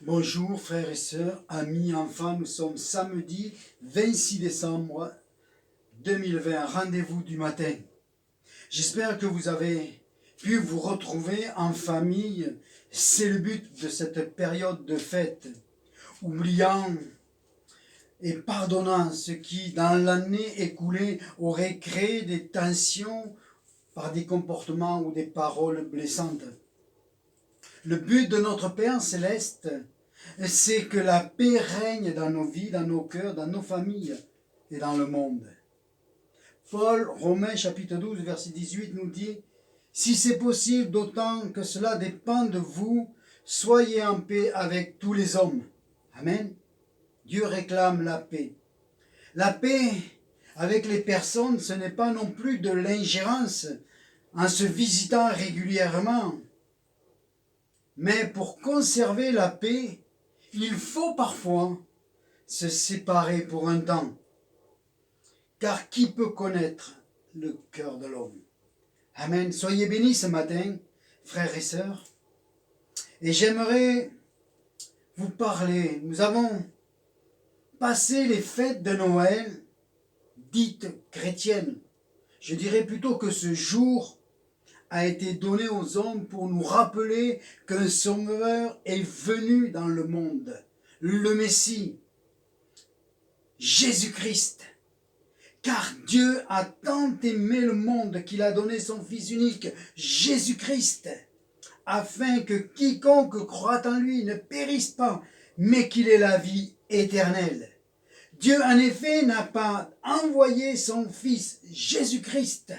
Bonjour frères et sœurs, amis, enfants, nous sommes samedi 26 décembre 2020, rendez-vous du matin. J'espère que vous avez pu vous retrouver en famille, c'est le but de cette période de fête, oubliant et pardonnant ce qui dans l'année écoulée aurait créé des tensions par des comportements ou des paroles blessantes. Le but de notre Père céleste, c'est que la paix règne dans nos vies, dans nos cœurs, dans nos familles et dans le monde. Paul, Romains chapitre 12, verset 18 nous dit « Si c'est possible, d'autant que cela dépend de vous, soyez en paix avec tous les hommes. » Amen. Dieu réclame la paix. La paix avec les personnes, ce n'est pas non plus de l'ingérence en se visitant régulièrement. Mais pour conserver la paix, il faut parfois se séparer pour un temps. Car qui peut connaître le cœur de l'homme? Amen. Soyez bénis ce matin, frères et sœurs. Et j'aimerais vous parler. Nous avons passé les fêtes de Noël, dites chrétiennes. Je dirais plutôt que ce jour a été donné aux hommes pour nous rappeler qu'un sauveur est venu dans le monde, le Messie, Jésus-Christ. Car Dieu a tant aimé le monde qu'il a donné son Fils unique, Jésus-Christ, afin que quiconque croit en lui ne périsse pas, mais qu'il ait la vie éternelle. Dieu, en effet, n'a pas envoyé son Fils Jésus-Christ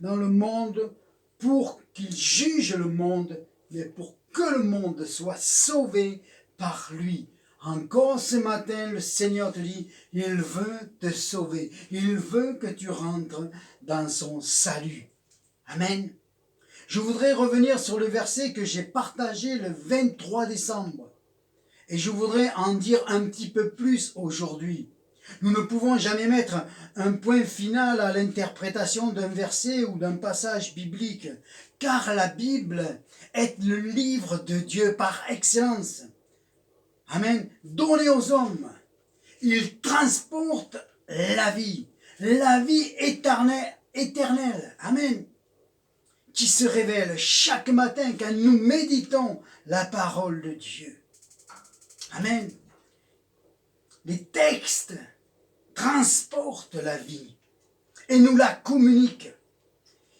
dans le monde pour qu'il juge le monde, mais pour que le monde soit sauvé par lui. Encore ce matin, le Seigneur te dit, il veut te sauver. Il veut que tu rentres dans son salut. Amen. Je voudrais revenir sur le verset que j'ai partagé le 23 décembre. Et je voudrais en dire un petit peu plus aujourd'hui. Nous ne pouvons jamais mettre un point final à l'interprétation d'un verset ou d'un passage biblique, car la Bible est le livre de Dieu par excellence. Amen. Donné aux hommes, il transporte la vie éternelle. Amen. Qui se révèle chaque matin quand nous méditons la parole de Dieu. Amen. Les textes transportent la vie et nous la communiquent.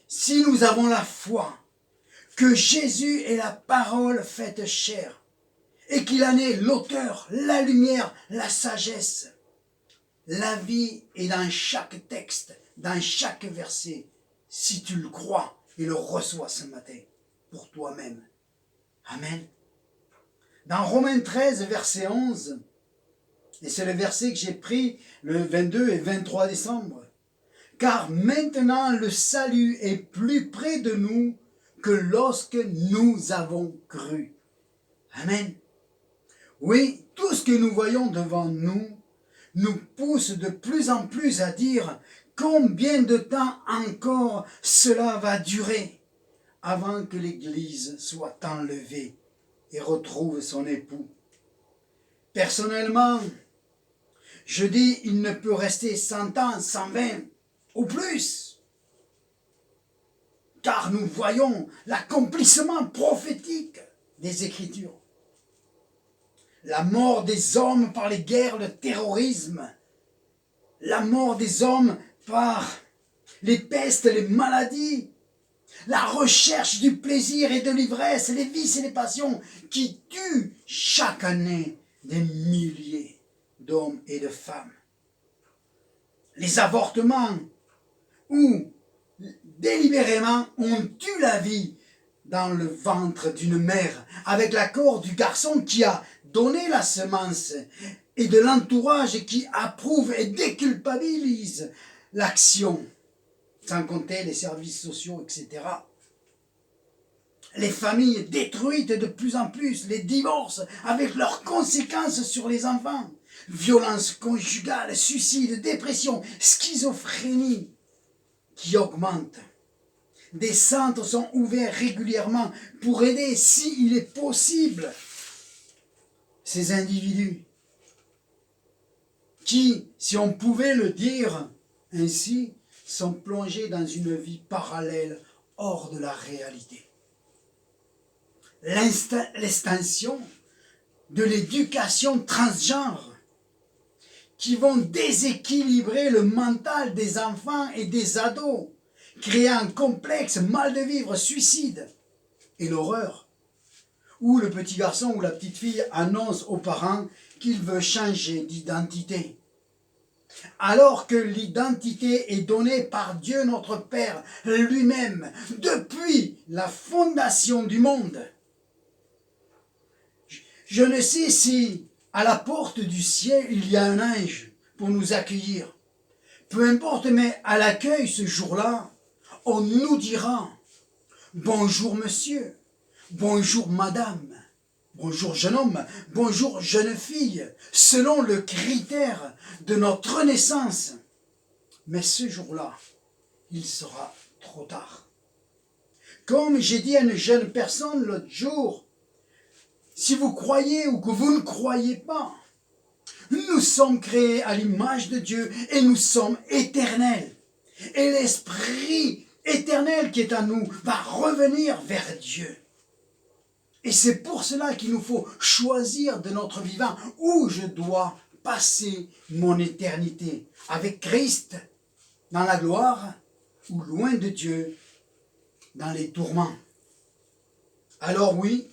Si nous avons la foi que Jésus est la parole faite chair et qu'il en est l'auteur, la lumière, la sagesse, la vie est dans chaque texte, dans chaque verset, si tu le crois et le reçois ce matin pour toi-même. Amen. Dans Romains 13, verset 11, et c'est le verset que j'ai pris le 22 et 23 décembre. Car maintenant le salut est plus près de nous que lorsque nous avons cru. Amen. Oui, tout ce que nous voyons devant nous nous pousse de plus en plus à dire combien de temps encore cela va durer avant que l'Église soit enlevée et retrouve son époux. Personnellement, je dis, il ne peut rester 100 ans, 120 ou plus. Car nous voyons l'accomplissement prophétique des Écritures. La mort des hommes par les guerres, le terrorisme. La mort des hommes par les pestes, les maladies. La recherche du plaisir et de l'ivresse, les vices et les passions qui tuent chaque année des milliers d'hommes et de femmes. Les avortements, où délibérément on tue la vie dans le ventre d'une mère, avec l'accord du garçon qui a donné la semence et de l'entourage qui approuve et déculpabilise l'action, sans compter les services sociaux, etc. Les familles détruites de plus en plus, les divorces avec leurs conséquences sur les enfants, violence conjugale, suicide, dépression, schizophrénie qui augmentent. Des centres sont ouverts régulièrement pour aider, s'il est possible, ces individus qui, si on pouvait le dire ainsi, sont plongés dans une vie parallèle hors de la réalité. L'extension de l'éducation transgenre qui vont déséquilibrer le mental des enfants et des ados, créer un complexe, mal de vivre, suicide et l'horreur, où le petit garçon ou la petite fille annonce aux parents qu'il veut changer d'identité. Alors que l'identité est donnée par Dieu notre Père lui-même depuis la fondation du monde. Je ne sais si à la porte du ciel il y a un ange pour nous accueillir. Peu importe, mais à l'accueil ce jour-là, on nous dira « Bonjour monsieur, bonjour madame ». Bonjour jeune homme, bonjour jeune fille, selon le critère de notre naissance. Mais ce jour-là, il sera trop tard. Comme j'ai dit à une jeune personne l'autre jour, si vous croyez ou que vous ne croyez pas, nous sommes créés à l'image de Dieu et nous sommes éternels. Et l'esprit éternel qui est en nous va revenir vers Dieu. Et c'est pour cela qu'il nous faut choisir de notre vivant où je dois passer mon éternité. Avec Christ dans la gloire ou loin de Dieu dans les tourments. Alors oui,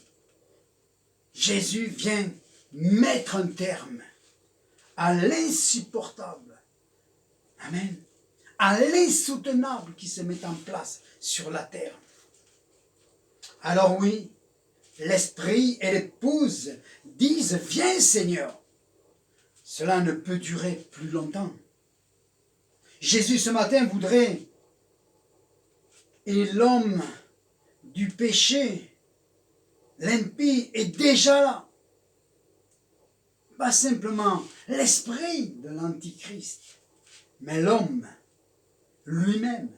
Jésus vient mettre un terme à l'insupportable. Amen. À l'insoutenable qui se met en place sur la terre. Alors oui, l'esprit et l'épouse disent « Viens Seigneur ». Cela ne peut durer plus longtemps. Jésus ce matin voudrait, et l'homme du péché, l'impie, est déjà là. Pas simplement l'esprit de l'Antichrist, mais l'homme lui-même.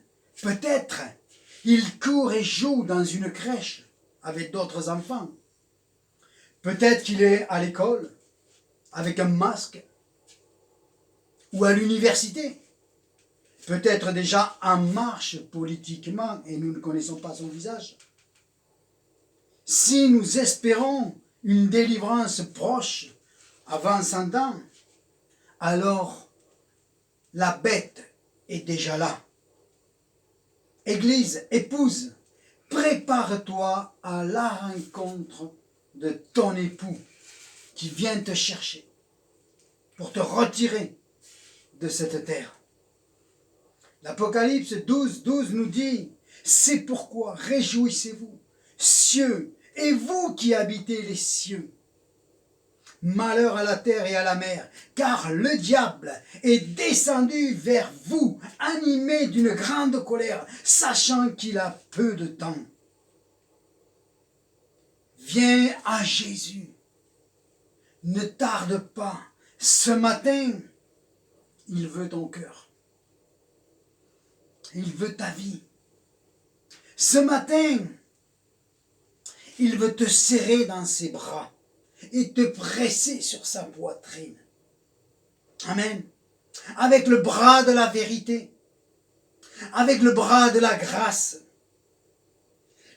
Peut-être il court et joue dans une crèche avec d'autres enfants. Peut-être qu'il est à l'école, avec un masque, ou à l'université. Peut-être déjà en marche politiquement, et nous ne connaissons pas son visage. Si nous espérons une délivrance proche, avant 100 ans, alors la bête est déjà là. Église, épouse, prépare-toi à la rencontre de ton époux qui vient te chercher pour te retirer de cette terre. L'Apocalypse 12, 12 nous dit « C'est pourquoi réjouissez-vous, cieux, et vous qui habitez les cieux. Malheur à la terre et à la mer, car le diable est descendu vers vous, animé d'une grande colère, sachant qu'il a peu de temps. Viens à Jésus. Ne tarde pas. Ce matin, il veut ton cœur. Il veut ta vie. Ce matin, il veut te serrer dans ses bras et te presser sur sa poitrine. Amen. Avec le bras de la vérité, avec le bras de la grâce,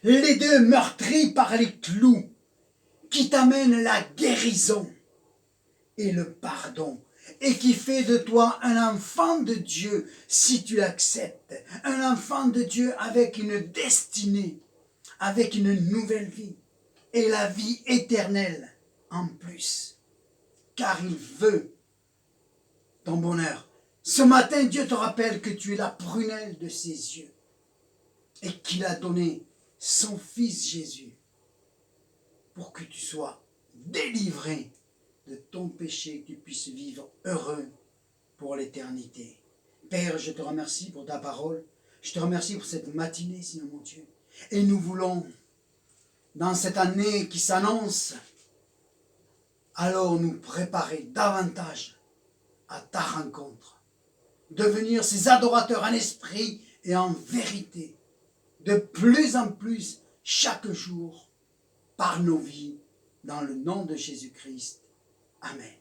les deux meurtris par les clous qui t'amènent la guérison et le pardon et qui fait de toi un enfant de Dieu si tu l'acceptes, un enfant de Dieu avec une destinée, avec une nouvelle vie et la vie éternelle en plus, car il veut ton bonheur. Ce matin, Dieu te rappelle que tu es la prunelle de ses yeux et qu'il a donné son Fils Jésus pour que tu sois délivré de ton péché, que tu puisses vivre heureux pour l'éternité. Père, je te remercie pour ta parole. Je te remercie pour cette matinée, Seigneur mon Dieu. Et nous voulons, dans cette année qui s'annonce, alors nous préparer davantage à ta rencontre. Devenir ces adorateurs en esprit et en vérité, de plus en plus chaque jour, par nos vies, dans le nom de Jésus-Christ. Amen.